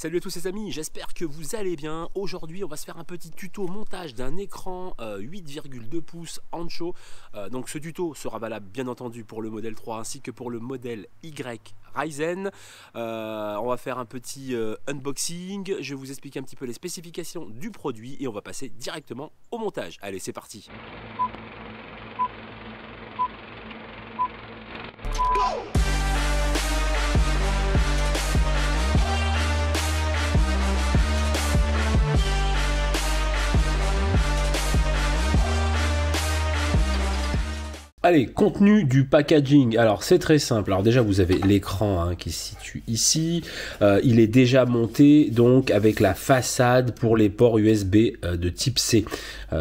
Salut à tous les amis, j'espère que vous allez bien. Aujourd'hui on va se faire un petit tuto montage d'un écran 8,2 pouces Ancho. Donc ce tuto sera valable bien entendu pour le modèle 3 ainsi que pour le modèle Y Ryzen. On va faire un petit unboxing, je vais vous expliquer un petit peu les spécifications du produit et on va passer directement au montage. Allez, c'est parti. Allez, contenu du packaging. Alors c'est très simple. Alors déjà vous avez l'écran qui se situe ici. Il est déjà monté donc avec la façade pour les ports USB de type C.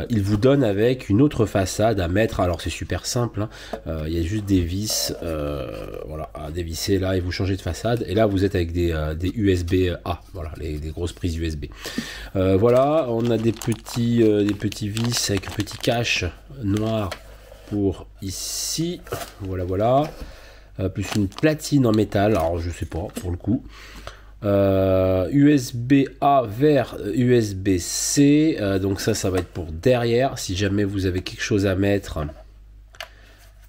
Il vous donne avec une autre façade à mettre. Alors c'est super simple. Il y a juste des vis, voilà, à dévisser là et vous changez de façade. Et là vous êtes avec des USB A. Voilà, des grosses prises USB. Voilà, on a des petits vis avec un petit cache noir. Pour ici, voilà, plus une platine en métal, alors je sais pas pour le coup, USB A vers USB C, donc ça va être pour derrière, si jamais vous avez quelque chose à mettre,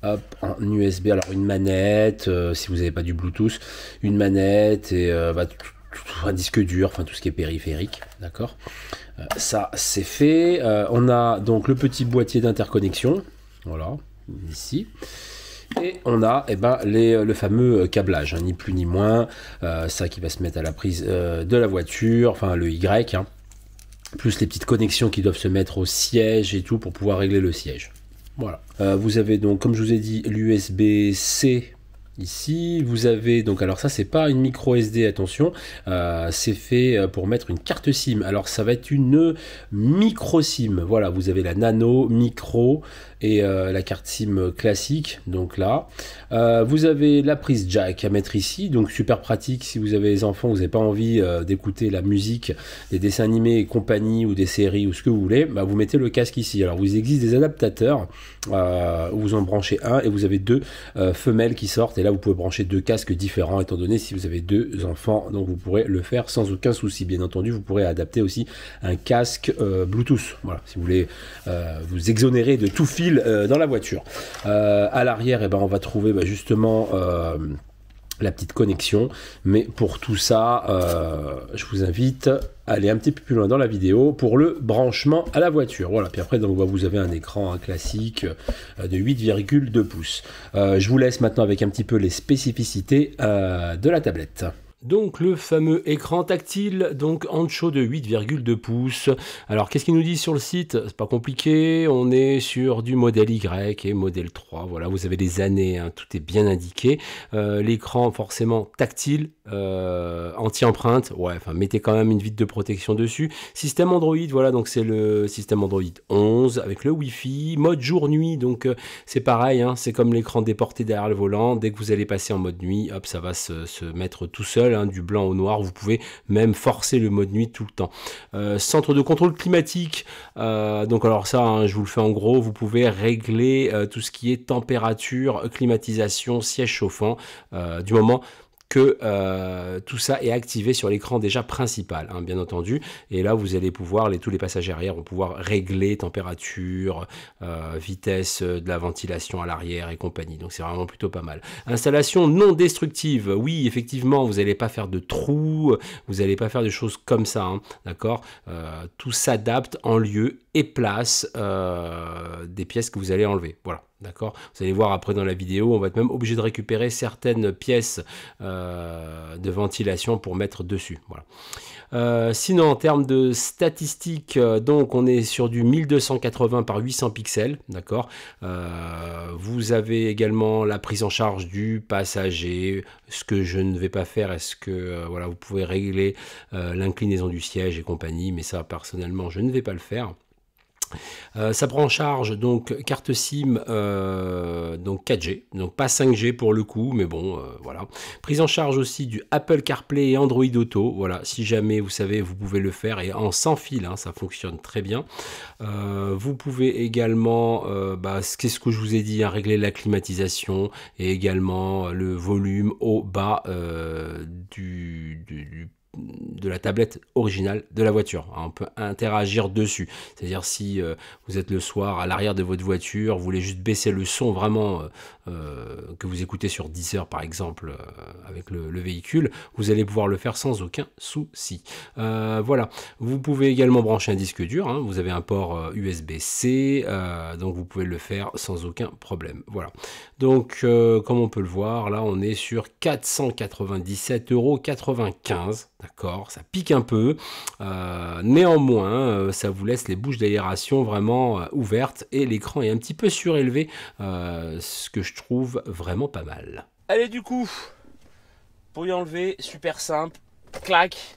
hop, en USB, alors une manette, si vous n'avez pas du Bluetooth, une manette et un disque dur, enfin tout ce qui est périphérique, d'accord, ça c'est fait. On a donc le petit boîtier d'interconnexion. Voilà, ici. Et on a le fameux câblage, ni plus ni moins. Ça qui va se mettre à la prise de la voiture, enfin le Y. Plus les petites connexions qui doivent se mettre au siège et tout pour pouvoir régler le siège. Voilà. Vous avez donc, comme je vous ai dit, l'USB-C. Ici, vous avez donc, alors ça c'est pas une micro SD, attention, c'est fait pour mettre une carte SIM. Alors ça va être une micro SIM. Voilà, vous avez la nano, micro et la carte SIM classique. Donc là, vous avez la prise jack à mettre ici, donc super pratique si vous avez des enfants, vous n'avez pas envie d'écouter la musique, des dessins animés et compagnie ou des séries ou ce que vous voulez, bah, vous mettez le casque ici. Alors vous existe des adaptateurs où vous en branchez un et vous avez deux femelles qui sortent. Et là, vous pouvez brancher deux casques différents, étant donné si vous avez deux enfants, donc vous pourrez le faire sans aucun souci. Bien entendu, vous pourrez adapter aussi un casque Bluetooth. Voilà, si vous voulez vous exonérer de tout fil dans la voiture. À l'arrière, on va trouver justement la petite connexion, mais pour tout ça je vous invite à aller un petit peu plus loin dans la vidéo pour le branchement à la voiture. Voilà, puis après donc, vous avez un écran classique de 8,2 pouces. Je vous laisse maintenant avec un petit peu les spécificités de la tablette. Donc le fameux écran tactile, donc Ancho de 8,2 pouces. Alors qu'est-ce qu'il nous dit sur le site? C'est pas compliqué, on est sur du modèle Y et modèle 3. Voilà, vous avez les années, tout est bien indiqué. L'écran forcément tactile, anti-empreinte, ouais, enfin mettez quand même une vitre de protection dessus. Système Android, voilà, donc c'est le système Android 11 avec le Wi-Fi, mode jour-nuit, donc c'est pareil, c'est comme l'écran déporté derrière le volant. Dès que vous allez passer en mode nuit, hop, ça va se mettre tout seul. Du blanc au noir, vous pouvez même forcer le mode nuit tout le temps. Centre de contrôle climatique, donc alors ça je vous le fais en gros, vous pouvez régler tout ce qui est température, climatisation, siège chauffant, du moment que tout ça est activé sur l'écran déjà principal, bien entendu. Et là, vous allez pouvoir, tous les passagers arrière vont pouvoir régler température, vitesse de la ventilation à l'arrière et compagnie. Donc, c'est vraiment plutôt pas mal. Installation non destructive. Oui, effectivement, vous n'allez pas faire de trous, vous n'allez pas faire de choses comme ça, d'accord. Tout s'adapte en lieu et place des pièces que vous allez enlever. Voilà. D'accord, vous allez voir après dans la vidéo, on va être même obligé de récupérer certaines pièces de ventilation pour mettre dessus. Voilà. Sinon, en termes de statistiques, donc on est sur du 1280 par 800 pixels, d'accord. Vous avez également la prise en charge du passager. Ce que je ne vais pas faire, est-ce que voilà, vous pouvez régler l'inclinaison du siège et compagnie, mais ça personnellement, je ne vais pas le faire. Ça prend en charge donc carte SIM donc 4G, donc pas 5G pour le coup, mais bon voilà. Prise en charge aussi du Apple CarPlay et Android Auto, voilà, si jamais vous savez, vous pouvez le faire et en sans fil, ça fonctionne très bien. Vous pouvez également, qu'est-ce que je vous ai dit, régler la climatisation et également le volume haut bas du la tablette originale de la voiture. On peut interagir dessus. C'est-à-dire si vous êtes le soir à l'arrière de votre voiture, vous voulez juste baisser le son vraiment que vous écoutez sur Deezer par exemple avec le véhicule, vous allez pouvoir le faire sans aucun souci. Voilà. Vous pouvez également brancher un disque dur. Hein. Vous avez un port USB-C, donc vous pouvez le faire sans aucun problème. Voilà. Donc comme on peut le voir, là on est sur 497,95 €. D'accord, ça pique un peu. Néanmoins, ça vous laisse les bouches d'aération vraiment ouvertes et l'écran est un petit peu surélevé, ce que je trouve vraiment pas mal. Allez, du coup, pour y enlever, super simple, clac.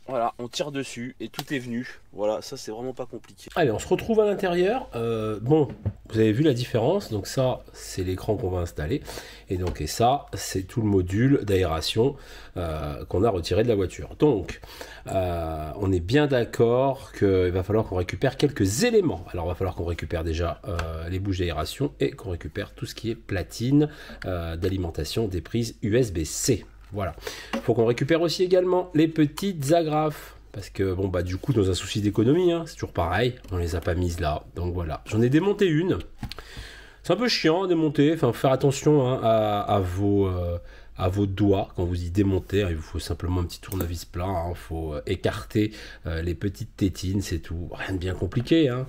Voilà, on tire dessus et tout est venu. Voilà, ça c'est vraiment pas compliqué. Allez, on se retrouve à l'intérieur. Bon, vous avez vu la différence. Donc ça, c'est l'écran qu'on va installer. Et donc, et ça, c'est tout le module d'aération qu'on a retiré de la voiture. Donc, on est bien d'accord qu'il va falloir qu'on récupère quelques éléments. Alors, il va falloir qu'on récupère déjà les bouches d'aération et qu'on récupère tout ce qui est platine d'alimentation des prises USB-C. Voilà. Il faut qu'on récupère aussi également les petites agrafes. Parce que, bon, bah, du coup, dans un souci d'économie, hein, c'est toujours pareil. On les a pas mises là. Donc voilà. J'en ai démonté une. C'est un peu chiant à démonter. Enfin, faire attention hein, à vos doigts quand vous y démontez. Il vous faut simplement un petit tournevis plat. Il faut écarter les petites tétines. C'est tout. Rien de bien compliqué. Hein.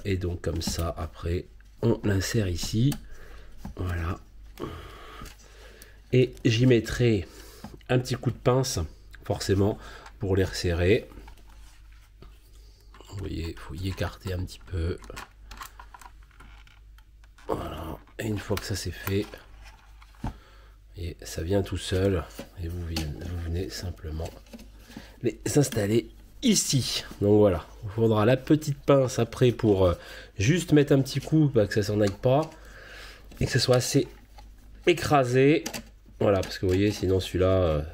Et donc, comme ça, après, on l'insère ici. Voilà. Et j'y mettrai un petit coup de pince, forcément, pour les resserrer. Vous voyez, il faut y écarter un petit peu. Voilà. Et une fois que ça c'est fait, et ça vient tout seul, et vous venez simplement les installer ici. Donc voilà, il faudra la petite pince après pour juste mettre un petit coup, que ça s'en aille pas, et que ce soit assez écrasé. Voilà, parce que vous voyez, sinon celui-là,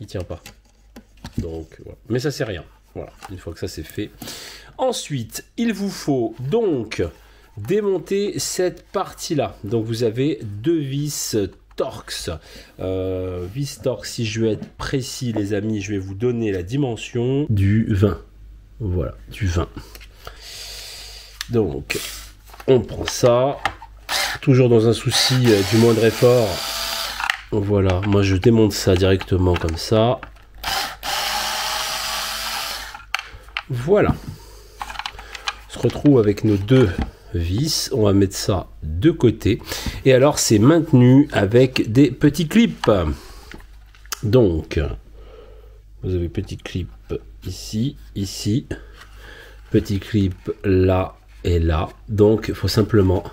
il tient pas. Donc, voilà. Mais ça, c'est rien. Voilà, une fois que ça, c'est fait. Ensuite, il vous faut donc démonter cette partie-là. Donc, vous avez deux vis Torx. Vis Torx, si je veux être précis, les amis, je vais vous donner la dimension du 20. Voilà, du 20. Donc, on prend ça. Toujours dans un souci du moindre effort. Voilà, moi je démonte ça directement comme ça. Voilà. On se retrouve avec nos deux vis. On va mettre ça de côté. Et alors c'est maintenu avec des petits clips. Donc, vous avez petit clip ici, ici. Petit clip là et là. Donc, il faut simplement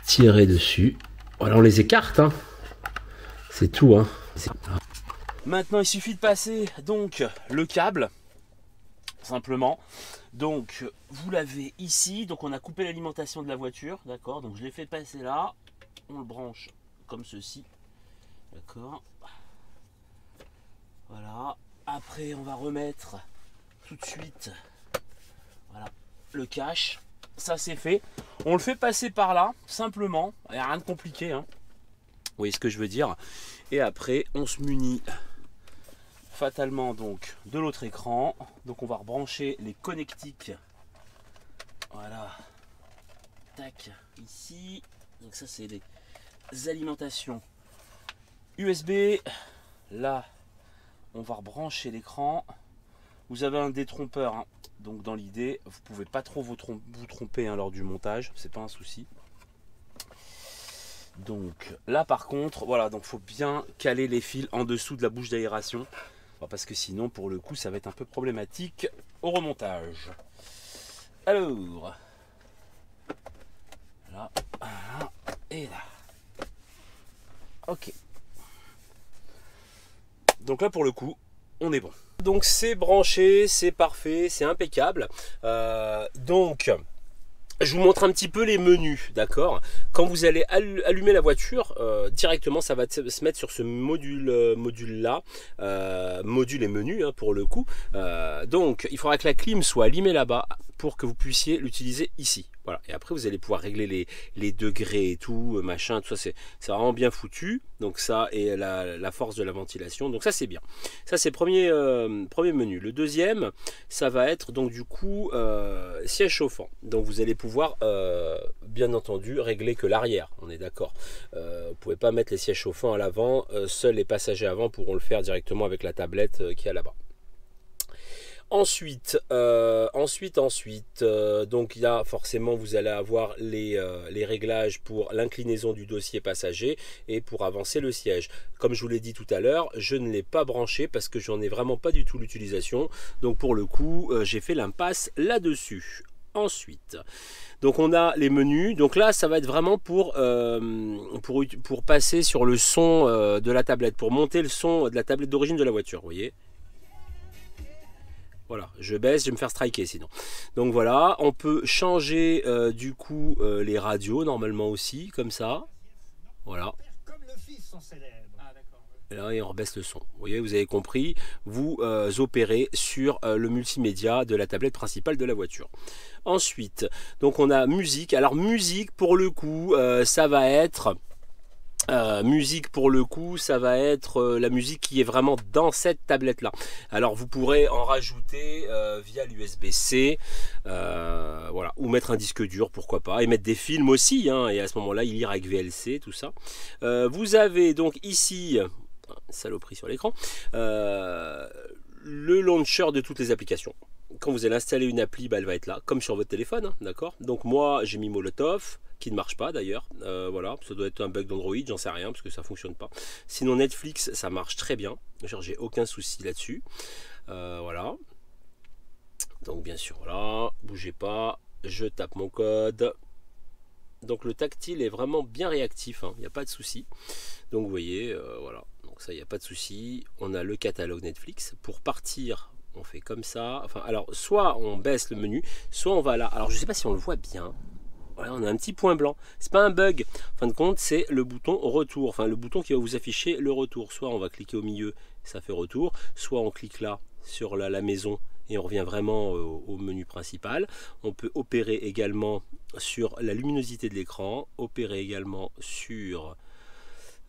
tirer dessus. Voilà, on les écarte, hein. C'est tout, hein. Maintenant, il suffit de passer donc le câble, simplement. Donc, vous l'avez ici. Donc, on a coupé l'alimentation de la voiture, d'accord. Donc, je l'ai fait passer là. On le branche comme ceci, d'accord. Voilà. Après, on va remettre tout de suite, voilà, le cache. Ça, c'est fait. On le fait passer par là, simplement. Il n'y a rien de compliqué, hein. Vous voyez ce que je veux dire? Et après, on se munit fatalement donc de l'autre écran. Donc on va rebrancher les connectiques. Voilà. Tac, ici. Donc ça, c'est les alimentations USB. Là, on va rebrancher l'écran. Vous avez un détrompeur, hein. Donc dans l'idée, vous pouvez pas trop vous tromper hein, lors du montage. C'est pas un souci. Donc là par contre, voilà, donc faut bien caler les fils en dessous de la bouche d'aération parce que sinon pour le coup ça va être un peu problématique au remontage. Alors là, là et là. Ok. Donc là pour le coup, on est bon. Donc c'est branché, c'est parfait, c'est impeccable. Donc je vous montre un petit peu les menus, d'accord. Quand vous allez allumer la voiture, directement ça va se mettre sur ce module là, module et menu hein, pour le coup. Donc il faudra que la clim soit allumée là-bas pour que vous puissiez l'utiliser ici. Voilà. Et après, vous allez pouvoir régler les degrés et tout, machin, tout ça, c'est vraiment bien foutu. Donc ça, et la force de la ventilation. Donc ça, c'est bien. Ça, c'est premier menu. Le deuxième, ça va être donc du coup siège chauffant. Donc vous allez pouvoir, bien entendu, régler que l'arrière. On est d'accord. Vous ne pouvez pas mettre les sièges chauffants à l'avant. Seuls les passagers avant pourront le faire directement avec la tablette qui est là-bas. Ensuite, donc il y a forcément, vous allez avoir les réglages pour l'inclinaison du dossier passager et pour avancer le siège. Comme je vous l'ai dit tout à l'heure, je ne l'ai pas branché parce que j'en ai vraiment pas du tout l'utilisation. Donc pour le coup, j'ai fait l'impasse là-dessus. Ensuite, donc on a les menus. Donc là, ça va être vraiment pour passer sur le son de la tablette, pour monter le son de la tablette d'origine de la voiture, vous voyez. Voilà, je baisse, je vais me faire striker sinon. Donc voilà, on peut changer du coup les radios normalement aussi, comme ça. Voilà. Et là, on rebaisse le son. Vous voyez, vous avez compris, vous opérez sur le multimédia de la tablette principale de la voiture. Ensuite, donc on a musique. Alors musique, pour le coup, ça va être... musique pour le coup, ça va être la musique qui est vraiment dans cette tablette là. Alors vous pourrez en rajouter via l'USB-C, voilà, ou mettre un disque dur, pourquoi pas, et mettre des films aussi, hein, et à ce moment là il lire avec VLC, tout ça. Vous avez donc ici, saloperie sur l'écran, le launcher de toutes les applications. Quand vous allez installer une appli, bah, elle va être là, comme sur votre téléphone, hein, d'accord. Donc moi j'ai mis Molotov, qui ne marche pas d'ailleurs, voilà, ça doit être un bug d'Android, j'en sais rien parce que ça fonctionne pas. Sinon Netflix, ça marche très bien, j'ai aucun souci là-dessus, voilà. Donc bien sûr, là, bougez pas, je tape mon code. Donc le tactile est vraiment bien réactif, il n'y a pas de souci. Donc vous voyez, voilà, donc ça, il n'y a pas de souci. On a le catalogue Netflix. Pour partir, on fait comme ça. Enfin, alors, soit on baisse le menu, soit on va là. Alors, je ne sais pas si on le voit bien. Voilà, on a un petit point blanc. C'est pas un bug. En fin de compte, c'est le bouton retour. Enfin, le bouton qui va vous afficher le retour. Soit on va cliquer au milieu, ça fait retour. Soit on clique là sur la maison et on revient vraiment au menu principal. On peut opérer également sur la luminosité de l'écran, opérer également sur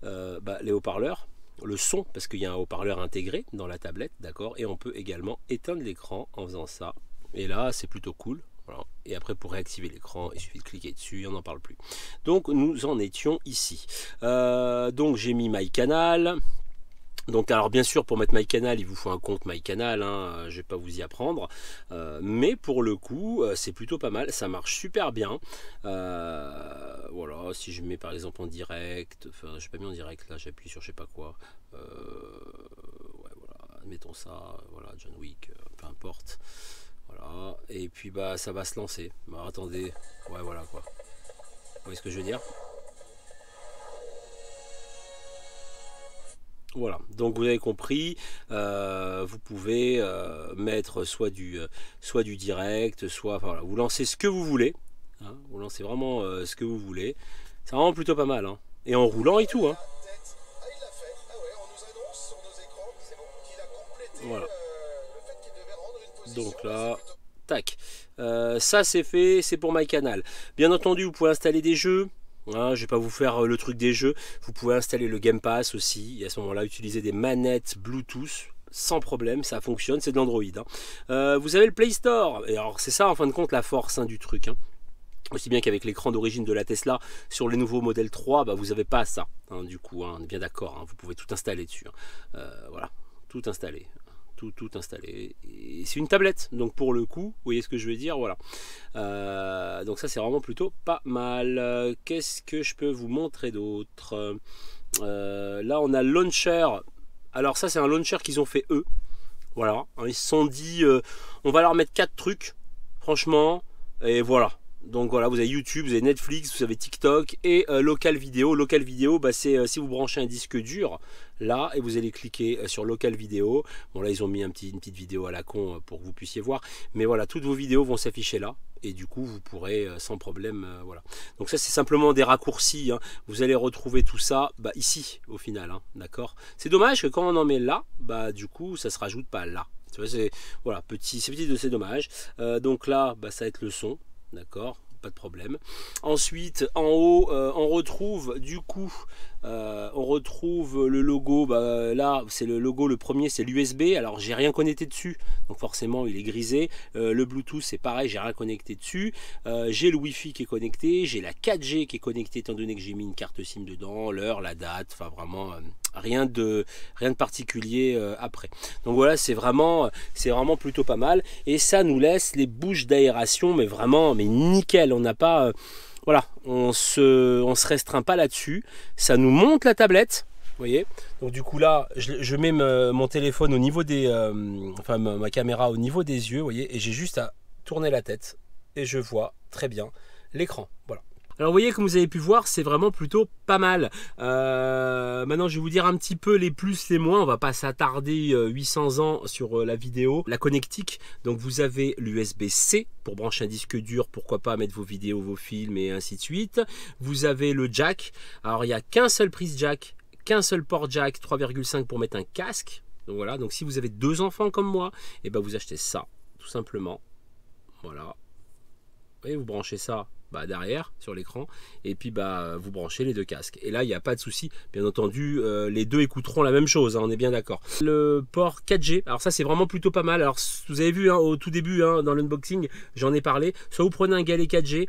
les haut-parleurs, le son, parce qu'il y a un haut-parleur intégré dans la tablette, d'accord, et on peut également éteindre l'écran en faisant ça. Et là, c'est plutôt cool. Voilà. Et après, pour réactiver l'écran, il suffit de cliquer dessus, on n'en parle plus. Donc, nous en étions ici. Donc, j'ai mis MyCanal. Donc alors bien sûr pour mettre MyCanal il vous faut un compte MyCanal, hein, je vais pas vous y apprendre, mais pour le coup c'est plutôt pas mal, ça marche super bien. Voilà, si je mets par exemple en direct, enfin je n'ai pas mis en direct là, j'appuie sur je sais pas quoi, ouais voilà, admettons ça, voilà John Wick, peu importe, voilà, et puis bah ça va se lancer. Bah attendez, ouais voilà quoi, vous voyez ce que je veux dire? Voilà, donc vous avez compris, vous pouvez mettre soit du direct, soit, enfin, voilà, vous lancez ce que vous voulez, hein, vous lancez vraiment ce que vous voulez, c'est vraiment plutôt pas mal, hein, et en roulant et tout, hein. Voilà, donc là, tac, ça c'est fait, c'est pour MyCanal. Bien entendu, vous pouvez installer des jeux. Hein, je vais pas vous faire le truc des jeux. Vous pouvez installer le Game Pass aussi. Et à ce moment-là, utiliser des manettes Bluetooth sans problème. Ça fonctionne. C'est de l'Android. Hein. Vous avez le Play Store. Et alors, c'est ça, en fin de compte, la force du truc. Hein. Aussi bien qu'avec l'écran d'origine de la Tesla sur les nouveaux modèles 3, bah, vous n'avez pas ça. Hein, du coup, hein, on est bien d'accord. Hein, vous pouvez tout installer dessus. Hein. Voilà, tout installer. Tout installé, et c'est une tablette, donc pour le coup, vous voyez ce que je veux dire, voilà. Donc ça c'est vraiment plutôt pas mal. Qu'est-ce que je peux vous montrer d'autre? Là on a le launcher. Alors ça c'est un launcher qu'ils ont fait eux, voilà, ils se sont dit on va leur mettre 4 trucs, franchement, et voilà. Donc voilà, vous avez YouTube, vous avez Netflix, vous avez TikTok et local vidéo. Local vidéo, bah, c'est si vous branchez un disque dur là et vous allez cliquer sur local vidéo. Bon là ils ont mis une petite vidéo à la con pour que vous puissiez voir. Mais voilà, toutes vos vidéos vont s'afficher là. Et du coup vous pourrez sans problème, voilà. Donc ça c'est simplement des raccourcis, hein. Vous allez retrouver tout ça bah, ici au final, hein, d'accord. C'est dommage que quand on en met là, bah du coup ça se rajoute pas là. Tu vois, c'est voilà, c'est petit, c'est dommage. Donc là bah, ça va être le son. D'accord, pas de problème. Ensuite, en haut, on retrouve du coup, on retrouve le logo. Bah, là, c'est le logo, le premier, c'est l'USB. Alors, j'ai rien connecté dessus, donc forcément, il est grisé. Le Bluetooth, c'est pareil, j'ai rien connecté dessus. J'ai le Wi-Fi qui est connecté, j'ai la 4G qui est connectée, étant donné que j'ai mis une carte SIM dedans, l'heure, la date, enfin vraiment rien de particulier après. Donc voilà, c'est vraiment plutôt pas mal. Et ça nous laisse les bouches d'aération, mais vraiment, mais nickel. On n'a pas, voilà, on se restreint pas là-dessus. Ça nous monte la tablette. Vous voyez, donc du coup là, je mets mon téléphone au niveau des, enfin ma caméra au niveau des yeux, vous voyez, et j'ai juste à tourner la tête et je vois très bien l'écran. Voilà. Alors vous voyez, comme vous avez pu voir, c'est vraiment plutôt pas mal. Maintenant, je vais vous dire un petit peu les plus, les moins. On va pas s'attarder 800 ans sur la vidéo. La connectique, donc vous avez l'USB-C pour brancher un disque dur, pourquoi pas mettre vos vidéos, vos films et ainsi de suite. Vous avez le jack. Alors il n'y a qu'un seul prise jack, qu'un seul port jack 3,5 pour mettre un casque. Donc voilà, donc si vous avez 2 enfants comme moi, et ben vous achetez ça, tout simplement. Voilà. Vous voyez, vous branchez ça derrière sur l'écran et puis vous branchez les 2 casques et là il n'y a pas de souci, bien entendu. Les 2 écouteront la même chose, hein, on est bien d'accord. Le port 4G, alors ça c'est vraiment plutôt pas mal. Alors vous avez vu, hein, au tout début, hein, dans l'unboxing j'en ai parlé, soit vous prenez un galet 4G,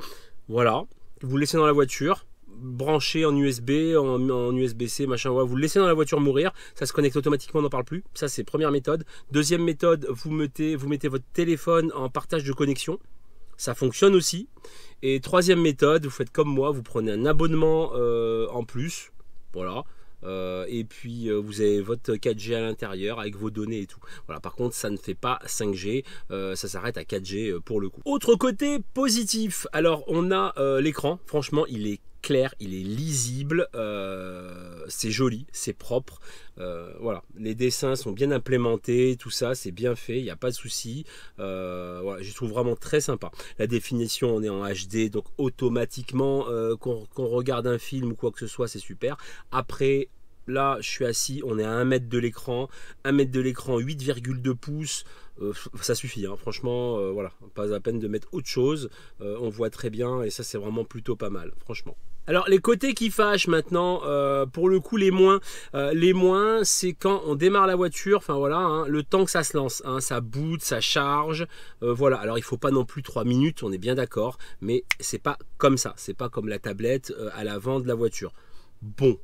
voilà, vous le laissez dans la voiture, branché en USB, en USB-C, machin, voilà, vous le laissez dans la voiture mourir, ça se connecte automatiquement, on n'en parle plus. Ça c'est première méthode. Deuxième méthode, vous mettez votre téléphone en partage de connexion, ça fonctionne aussi. Et troisième méthode, vous faites comme moi, vous prenez un abonnement en plus, voilà, et puis vous avez votre 4G à l'intérieur avec vos données et tout. Voilà, par contre, ça ne fait pas 5G, ça s'arrête à 4G pour le coup. Autre côté positif, alors on a l'écran, franchement, il est clair, il est lisible, c'est joli, c'est propre, voilà, les dessins sont bien implémentés, tout ça c'est bien fait, il n'y a pas de souci, voilà, je trouve vraiment très sympa. La définition, on est en HD, donc automatiquement qu'on regarde un film ou quoi que ce soit, c'est super. Après, là je suis assis, on est à 1 mètre de l'écran, 8,2 pouces, ça suffit, hein, franchement, voilà, pas la peine de mettre autre chose, on voit très bien et ça c'est vraiment plutôt pas mal, franchement. Alors les côtés qui fâchent maintenant, pour le coup les moins c'est quand on démarre la voiture, enfin voilà, hein, le temps que ça se lance, hein, ça boot, ça charge, voilà. Alors il faut pas non plus 3 minutes, on est bien d'accord, mais c'est pas comme ça, c'est pas comme la tablette à l'avant de la voiture. Bon.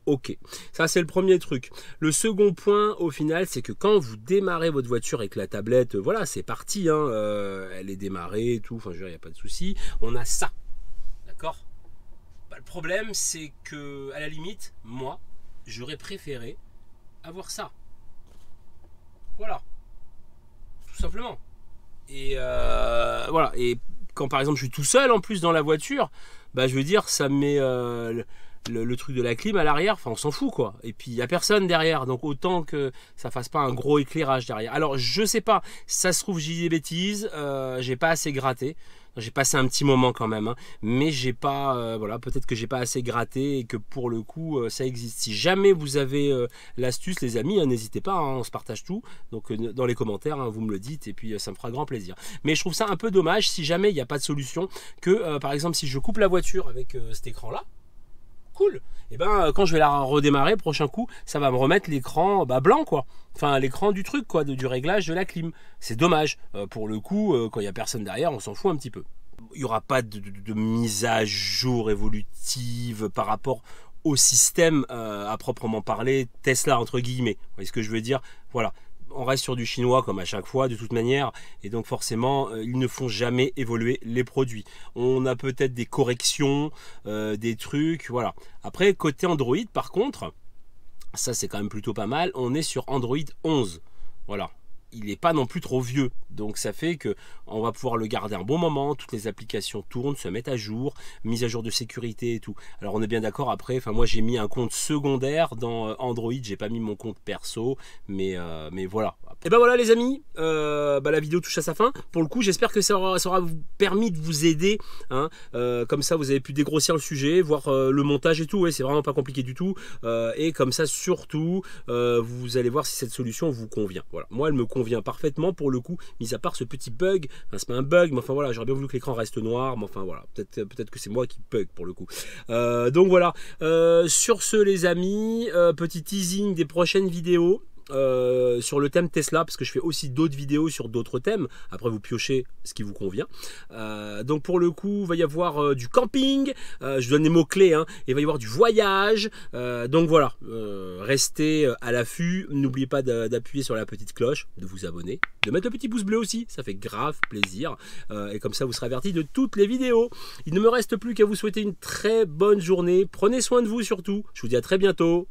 Ok, ça c'est le premier truc. Le second point au final, c'est que quand vous démarrez votre voiture avec la tablette, voilà, c'est parti, hein, elle est démarrée et tout, enfin je veux dire, il n'y a pas de souci. On a ça, d'accord. Le problème c'est que, à la limite, moi, j'aurais préféré avoir ça. Voilà, tout simplement. Et voilà, et quand par exemple je suis tout seul en plus dans la voiture, je veux dire, ça me met... le truc de la clim à l'arrière, enfin on s'en fout quoi, et puis il n'y a personne derrière, donc autant que ça fasse pas un gros éclairage derrière. Alors je sais pas, ça se trouve j'ai dit des bêtises, j'ai pas assez gratté, j'ai passé un petit moment quand même, hein, mais j'ai pas, voilà, peut-être que j'ai pas assez gratté et que pour le coup ça existe. Si jamais vous avez l'astuce les amis, hein, n'hésitez pas, hein, on se partage tout, donc dans les commentaires, hein, vous me le dites et puis ça me fera grand plaisir. Mais je trouve ça un peu dommage si jamais il n'y a pas de solution, que par exemple si je coupe la voiture avec cet écran là, cool, et quand je vais la redémarrer, prochain coup, ça va me remettre l'écran blanc quoi, enfin l'écran du truc quoi, du réglage de la clim. C'est dommage, pour le coup, quand il n'y a personne derrière, on s'en fout un petit peu. Il n'y aura pas de mise à jour évolutive par rapport au système à proprement parler, Tesla entre guillemets, vous voyez ce que je veux dire, voilà. On reste sur du chinois comme à chaque fois de toute manière, et donc forcément ils ne font jamais évoluer les produits. On a peut-être des corrections, des trucs, voilà. Après côté Android par contre, ça c'est quand même plutôt pas mal, on est sur Android 11, voilà. Il n'est pas non plus trop vieux, donc ça fait que on va pouvoir le garder un bon moment, toutes les applications tournent, se mettent à jour, mise à jour de sécurité et tout. Alors on est bien d'accord, après, enfin moi j'ai mis un compte secondaire dans Android, j'ai pas mis mon compte perso, mais voilà. Et voilà les amis, la vidéo touche à sa fin. Pour le coup j'espère que ça aura permis de vous aider, hein, comme ça vous avez pu dégrossir le sujet, voir le montage et tout, ouais, c'est vraiment pas compliqué du tout, et comme ça surtout vous allez voir si cette solution vous convient. Voilà, moi elle me convient. convient parfaitement pour le coup, mis à part ce petit bug. Enfin, c'est pas un bug, mais enfin voilà, j'aurais bien voulu que l'écran reste noir, mais enfin voilà, peut-être que c'est moi qui bug pour le coup. Donc voilà, sur ce les amis, petit teasing des prochaines vidéos. Sur le thème Tesla, parce que je fais aussi d'autres vidéos sur d'autres thèmes. Après, vous piochez ce qui vous convient. Donc pour le coup, il va y avoir du camping, je donne les mots-clés, hein, et il va y avoir du voyage. Donc voilà, restez à l'affût. N'oubliez pas d'appuyer sur la petite cloche, de vous abonner, de mettre le petit pouce bleu aussi, ça fait grave plaisir. Et comme ça, vous serez averti de toutes les vidéos. Il ne me reste plus qu'à vous souhaiter une très bonne journée. Prenez soin de vous surtout. Je vous dis à très bientôt.